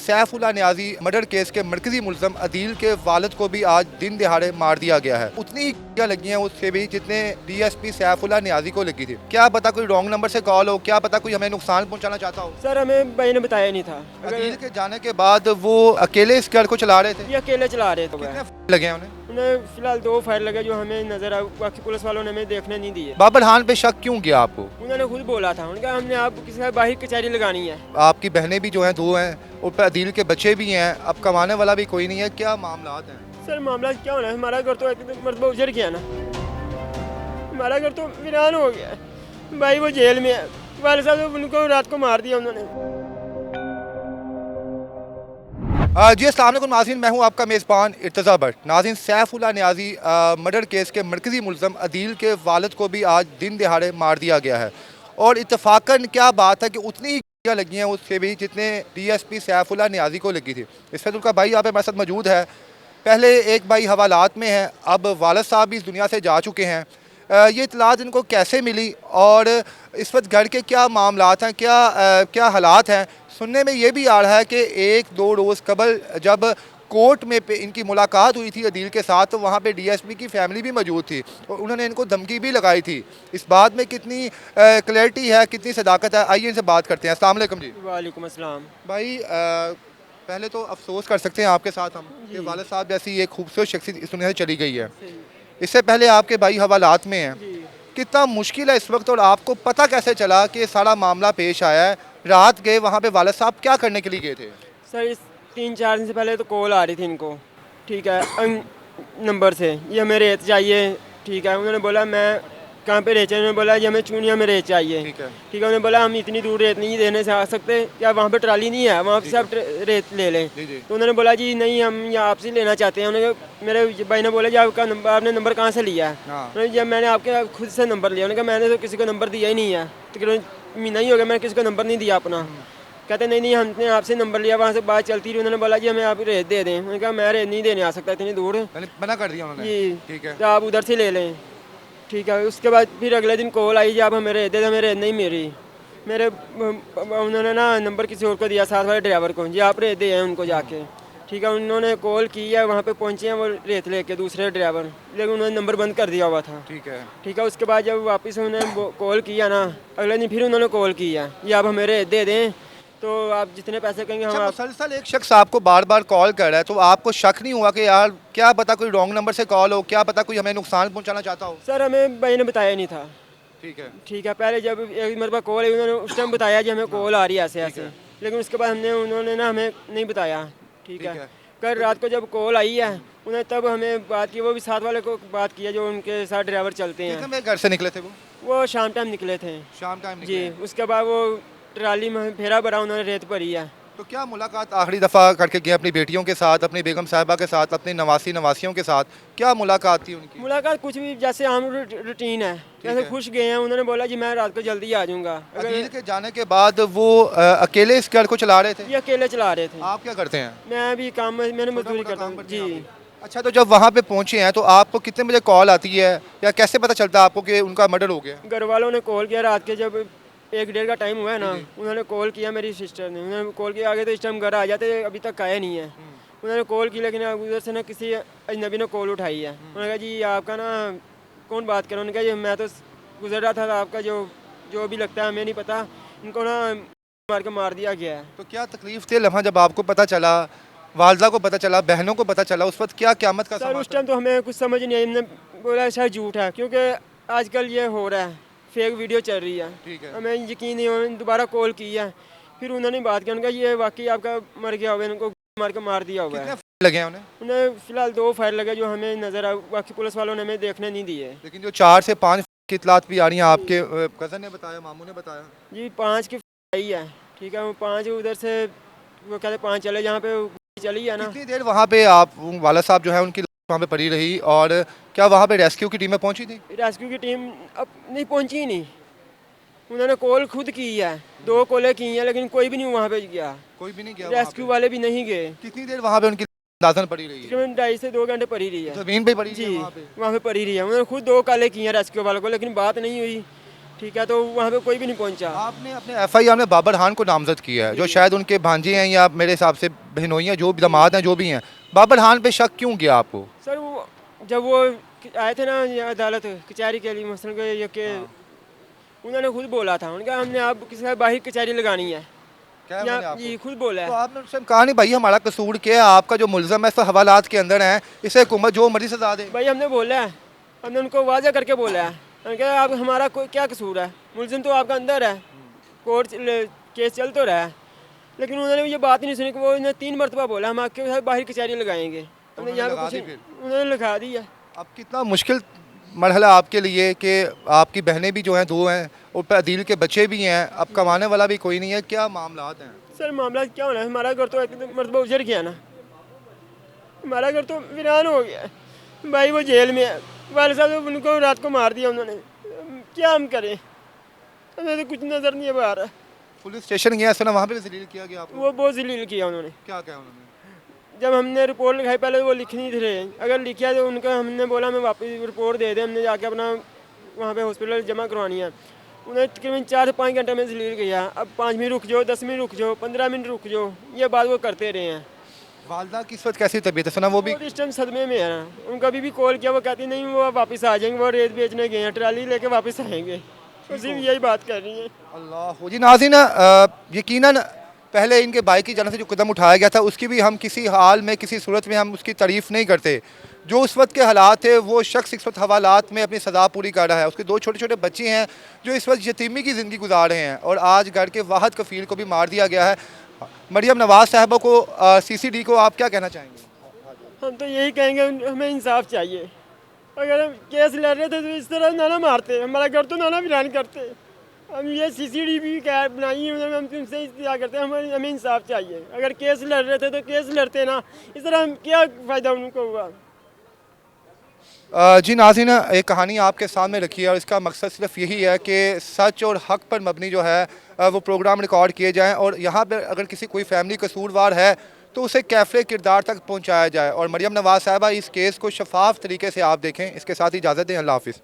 Saifullah Niazi murder case के मरकजी मुलजम अदील के वालिद को भी आज दिन दिहाड़े मार दिया गया है। उतनी ही गोलियां लगी हैं उससे भी जितने डीएसपी सैफुल्ला नियाजी को लगी थी। क्या पता कोई रॉन्ग नंबर से कॉल हो, क्या पता कोई हमें नुकसान पहुंचाना चाहता हो। सर हमें भाई ने बताया नहीं था। अदील के जाने के बाद वो अकेले इस घर को चला रहे थे। ये अकेले चला रहे थे। कितने लगे हैं उन्हें फिलहाल 2 फायर लगे जो हमें नजर आए, बाकी पुलिस वालों ने हमें देखने नहीं दिए। बाबर खान पे शक क्यों किया आपको? उन्होंने खुद बोला था, उनका हमने आप किसी का बाहर कचहरी लगानी है। आपकी बहनें भी जो हैं 2 हैं, ऊपर अदील के बच्चे भी हैं, अब कमाने वाला भी कोई नहीं है, क्या मामला हैं? सर मामला क्या होना है, हमारा घर तो मरतबा उजड़ गया ना, हमारा घर तो वीरान हो गया। भाई वो जेल में है, वाले साहब उनको रात को मार दिया उन्होंने। जी अस्सलाम वालेकुम नाज़रीन, मैं हूं आपका मेज़बान इर्तज़ा भट्ट। नाज़रीन, सैफुल्ला नियाजी मर्डर केस के मरकजी मुलजम अदील के वालिद को भी आज दिन दिहाड़े मार दिया गया है। और इत्तफाकन क्या बात है कि उतनी ही गोलियां लगी हैं उससे भी जितने डीएसपी सैफुल्ला नियाजी को लगी थी। इससे उनका भाई यहाँ पे हमारे साथ मौजूद है। पहले एक भाई हवालात में है, अब वालिद साहब भी इस दुनिया से जा चुके हैं। ये इत्तलात इनको कैसे मिली और इस वक्त घर के क्या मामलात हैं, क्या हालात हैं, सुनने में ये भी आ रहा है कि 1-2 रोज़ कबल जब कोर्ट में इनकी मुलाकात हुई थी अदील के साथ, तो वहाँ पे डीएसपी की फैमिली भी मौजूद थी और उन्होंने इनको धमकी भी लगाई थी। इस बात में कितनी क्लैरिटी है, कितनी सदाकत है, आइए इनसे बात करते हैं। अस्सलाम वालेकुम जी। वालेकुम अस्सलाम। भाई पहले तो अफसोस कर सकते हैं आपके साथ हम कि वालिद साहब जैसी एक खूबसूरत शख्सियत इस दुनिया से चली गई है। इससे पहले आपके भाई हवालात में हैं, कितना मुश्किल है इस वक्त और आपको पता कैसे चला कि सारा मामला पेश आया है? रात गए वहाँ पे वालिद साहब क्या करने के लिए गए थे? सर इस 3-4 दिन से पहले तो कॉल आ रही थी इनको, ठीक है, नंबर से, ये हमें रेत चाहिए, ठीक है। उन्होंने बोला मैं कहाँ पे रेत चाहिए, उन्होंने बोला ये हमें चूनिया में रेत चाहिए, ठीक है। उन्होंने बोला हम इतनी दूर रेत नहीं देने से आ सकते, क्या वहाँ पे ट्राली नहीं है, वहाँ से आप रेत ले लें। तो उन्होंने बोला जी नहीं, हम यहाँ आपसे लेना चाहते हैं। उन्होंने मेरे भाई ने बोला जी आपका नंबर, आपने नंबर कहाँ से लिया है? जब मैंने आपके खुद से नंबर लिया। उन्होंने कहा मैंने तो किसी को नंबर दिया ही नहीं है, तकरीबन महीना ही हो गया मैंने किसी को नंबर नहीं दिया अपना। कहते नहीं हमने आपसे नंबर लिया, वहाँ से बात चलती रही। उन्होंने बोला जी हमें आप रेत दे दें। उन्होंने कहा मैं रेत नहीं देने आ सकता इतनी दूर, मना कर दिया उन्होंने जी, ठीक है, तो आप उधर से ले लें, ठीक है। उसके बाद फिर अगले दिन कॉल आई जी आप हमें रेत दे दें, हमें रेत नहीं मिली। मेरे उन्होंने ना नंबर किसी और को दिया, साथ वाले ड्राइवर को, जी आप रेत दे हैं उनको जाके, ठीक है। उन्होंने कॉल की है, वहाँ पे पहुँचे हैं वो रेत लेके दूसरे ड्राइवर, लेकिन उन्होंने नंबर बंद कर दिया हुआ था, ठीक है। उसके बाद जब वापस उन्होंने कॉल किया ना अगले दिन, फिर उन्होंने कॉल किया ये आप हमें रेत दे दें तो आप जितने पैसे कहेंगे हम। मुसलसल एक शख्स आपको बार बार कॉल कर रहा है, तो आपको शक नहीं हुआ कि यार क्या पता कोई रॉन्ग नंबर से कॉल हो, क्या पता कोई हमें नुकसान पहुंचाना चाहता हो? सर हमें भाई ने बताया नहीं था, ठीक है। पहले जब एक मेरे पास कॉल आई उन्होंने उस टाइम बताया जी हमें कॉल आ रही है ऐसे ऐसे, लेकिन उसके बाद उन्होंने ना हमें नहीं बताया, ठीक है। कल रात को जब कॉल आई है उन्हें तब हमें बात की, वो भी साथ वाले को बात किया जो उनके साथ ड्राइवर चलते हैं। कितने घर से निकले थे वो शाम टाइम निकले थे, शाम टाइम जी। उसके बाद वो ट्राली में फेरा भरा, उन्होंने रेत भरी है। तो क्या मुलाकात आखिरी दफ़ा करके गए अपनी बेटियों के साथ, अपनी बेगम साहिबा के साथ, अपने नवासियों के साथ, क्या मुलाकात थी उनकी? मुलाकात कुछ भी जैसे आम रूटीन है, जैसे खुश गए हैं। उन्होंने बोला जी मैं रात को जल्दी आ जाऊंगा। अदील के जाने के बाद वो अकेले इस घर को चला रहे थे? ये अकेले चला रहे थे। आप क्या करते हैं? मैं भी काम, मैंने मजदूरी करता हूँ, जी। अच्छा, तो जब वहाँ पे पहुँचे हैं तो आपको कितने बजे कॉल आती है या कैसे पता चलता है आपको कि उनका मर्डर हो गया? घर वालों ने कॉल किया रात के, जब 1-1:30 का टाइम हुआ है ना, उन्होंने कॉल किया, मेरी सिस्टर ने, उन्होंने कॉल किया आगे तो इस टाइम घर आ जाते, अभी तक आया नहीं है। उन्होंने कॉल की लेकिन उधर से ना किसी अजनबी ने कॉल उठाई है। उन्होंने कहा जी आपका ना कौन बात कर रहा है? उन्होंने कहा जी मैं तो गुजर रहा था, आपका जो भी लगता है हमें नहीं पता, इनको ना मार के मार दिया गया है। तो क्या तकलीफ थी लम्हा जब आपको पता चला, वालदा को पता चला, बहनों को पता चला, उस वक्त क्या क़यामत का सर? उस टाइम तो हमें कुछ समझ नहीं आई, हमने बोला शायद झूठ है, क्योंकि आजकल ये हो रहा है, फेक वीडियो चल रही है, ठीक है। हमें यकीन नहीं हुआ, दोबारा कॉल की है, फिर उन्होंने बात किया, उनका ये वाकई आपका मर गया हुआ है, इनको मार के मार दिया हुआ है। लगे हैं उन्हें फिलहाल 2 फायर लगे जो हमें नजर आए, बाकी पुलिस वालों ने हमें देखने नहीं दिए। लेकिन जो 4 से 5 की इतलात भी आ रही हैं, आपके कज़न ने बताया, मामू ने बताया जी 5 की आई है, ठीक है। वो 5 उधर से वो कहते 5 चले जहाँ पे चली है ना। कितनी देर वहाँ पे आप वाला साहब जो है उनकी वहाँ पे पड़ी रही, और क्या वहाँ पे रेस्क्यू की टीमें पहुँची थी? रेस्क्यू की टीम अब नहीं पहुँची, नहीं, उन्होंने कॉल खुद की है, 2 कॉलें की हैं, लेकिन कोई भी नहीं वहाँ पे गया, कोई भी नहीं गया, रेस्क्यू वाले भी नहीं गए। कितनी देर वहाँ पे उनकी दादन पड़ी रही है? 2.5 से 2 घंटे पड़ी रही है, जमीन पे पड़ी जी, वहाँ पे पड़ी रही है। उन्होंने खुद 2 कॉलें की हैं रेस्क्यू वालों को, लेकिन बात नहीं हुई, ठीक है, तो वहाँ पे कोई भी नहीं पहुँचा। आपने अपने एफआईआर में बाबर खान को नामजद किया है, जो शायद उनके भांजे हैं या मेरे हिसाब से बहनोई हैं, जो भी दामाद हैं, जो भी हैं। बाबर खान पे शक क्यों गया आपको? सर वो जब वो आए थे ना ये अदालत कचहरी के लिए, मसलन को ये कि उन्होंने खुद बोला था, उनका हमने आप किसी का बाहर कचहरी लगानी है, क्या या मैंने आपको? ये खुद बोला तो है। आपने उससे कहा नहीं भाई हमारा कसूर क्या है, आपका जो मुलजम है सब हवालात के अंदर है, इसे हुकूमत जो मर्जी सजा दे। भाई हमने बोला है, हमने उनको वाजा करके बोला है, हमने कहा आप हमारा कोई क्या कसूर है, मुलजिम तो आपका अंदर है, कोर्ट केस चल तो रहा है। लेकिन उन्होंने ये बात ही नहीं सुनी कि वो इन्हें 3 मरतबा बोला हम आपके साथ बाहर कचहरी लगाएंगे, हमने उन्होंने यहाँ लगा पे दी कुछ फिर? उन्होंने लिखा दिया। अब कितना मुश्किल मरहला आपके लिए कि आपकी बहनें भी जो हैं 2 हैं, ऊपर अदील के बच्चे भी हैं, अब कमाने वाला भी कोई नहीं है, क्या मामलात हैं? सर मामला क्या होना है, हमारा घर तो एक मरतबा उजड़ गया ना, हमारा घर तो वीरान हो गया है। भाई वो जेल में है, वाले साहब उनको रात को मार दिया उन्होंने, क्या हम करें, हमें तो कुछ नज़र नहीं आ रहा। पुलिस स्टेशन गया सर, वहाँ पे भी जलील किया गया आपको? वो बहुत जलील किया उन्होंने। क्या क्या उन्होंने? जब हमने रिपोर्ट लिखाई पहले तो वो लिख नहीं थे, अगर लिखा तो उनका हमने बोला हमें वापस रिपोर्ट दे दें, हमने जाके अपना वहाँ पे हॉस्पिटल जमा करवानी है। उन्हें तकरीबन 4 से 5 घंटे में जलील किया, अब 5 मिनट रुक जाओ, 10 मिनट रुक जाओ, 15 मिनट रुक जाओ, ये बात वो करते रहे हैं। वालदा की इस वक्त कैसी तबीयत है? सुना वो भी वो इस टाइम सदमे में है ना, उनका अभी भी कॉल किया, वो कहती नहीं वो वापस आ जाएंगे, वो रेत बेचने गए हैं, ट्राली लेके वापस आएंगे, उसी भी यही बात कर रही है। अल्लाह जी। नाज़रीन, यकीनन पहले इनके भाई की जानिब से जो कदम उठाया गया था उसकी भी हम किसी हाल में किसी सूरत में हम उसकी तारीफ़ नहीं करते। जो उस वक्त के हालात थे, वो शख्स इस वक्त हवालात में अपनी सज़ा पूरी कर रहा है, उसके 2 छोटे छोटे बच्चे हैं जो इस वक्त यतीमी की ज़िंदगी गुजार रहे हैं, और आज घर के वाहिद कफ़ील को भी मार दिया गया है। मरियम नवाज़ साहबा को, CCD को आप क्या कहना चाहेंगे? हम तो यही कहेंगे हमें इंसाफ चाहिए, अगर हम केस लड़ रहे थे तो इस तरह ना मारते, हमारा घर तो ना वीरान करते। हम ये CCD भी क्या बनाई है, हम तुमसे इंतजार करते हैं, हमें इंसाफ चाहिए। अगर केस लड़ रहे थे तो केस लड़ते ना, इस तरह हम क्या फ़ायदा उनको हुआ। जी नाज़रीन, एक कहानी आपके सामने रखी है और इसका मकसद सिर्फ यही है कि सच और हक़ पर मबनी जो है वो प्रोग्राम रिकॉर्ड किए जाएं, और यहाँ पर अगर किसी कोई फैमिली कसूरवार है तो उसे कैफ़े किरदार तक पहुँचाया जाए। और मरियम नवाज़ साहबा इस केस को शफाफ तरीके से आप देखें। इसके साथ ही इजाज़त दें। अल्लाह हाफ़िज़।